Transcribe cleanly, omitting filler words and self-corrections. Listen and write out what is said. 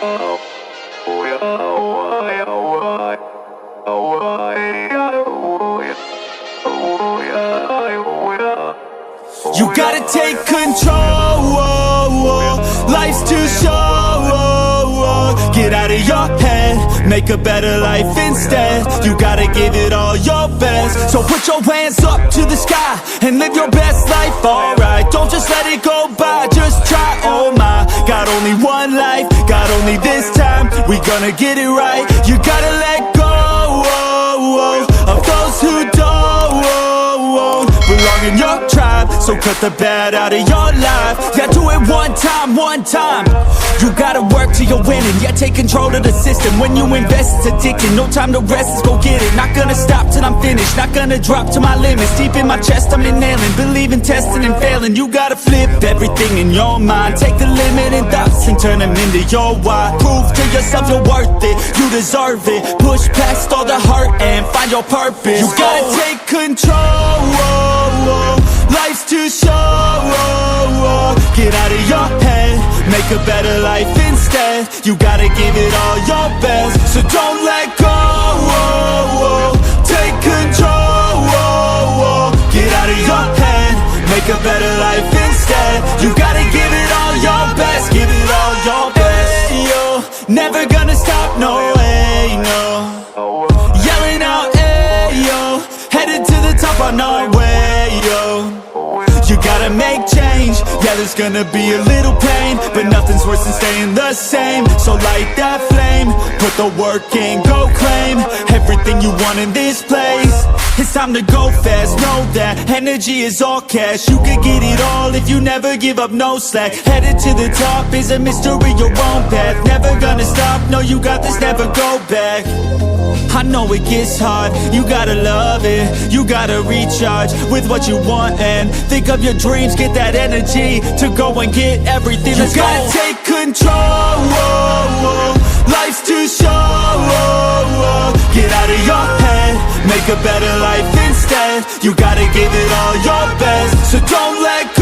You gotta take control, life's too short. Get out of your head, make a better life instead. You gotta give it all your best. So put your hands up to the sky and live your best life, alright. Don't just let it go by, just try, oh my. Got only one life, got only this time. We gonna get it right. You gotta let go of those who don't belong in your tribe. So cut the bad out of your life. Yeah, do it one time, one time. You gotta work till you're winning. Yeah, take control of the system. When you invest, it's addicting. No time to rest, let's go get it. Not gonna stop till I'm finished. Not gonna drop to my limits. Deep in my chest, I'm inhaling. Believe in testing and failing. You gotta flip everything in your mind. Take the limiting thoughts and turn them into your why. Prove to yourself you're worth it. You deserve it. Push past all the hurt and find your purpose. You gotta take control. Life's too short. Get out of your head, make a better life instead. You gotta give it all your best. So don't let go. Take control. Get out of your head, make a better life instead. You gotta give it all your best. Give it all your best. Hey, yo, never gonna stop, no way, no. Yelling out, hey, yo, headed to the top on our way, yo. You gotta make change, yeah, there's gonna be a little pain, but nothing's worse than staying the same. So light that flame, put the work in, go claim everything you want in this place. It's time to go fast, know that energy is all cash. You can get it all if you never give up, no slack. Headed to the top is a mystery, your own path. Never gonna stop, no, you got this, never go back. I know it gets hard, you gotta love it. You gotta recharge with what you want and think of your dreams. Get that energy to go and get everything. Let's go. You gotta take control. Life's too short. Get out of your head, make a better life instead. You gotta give it all your best. So don't let go.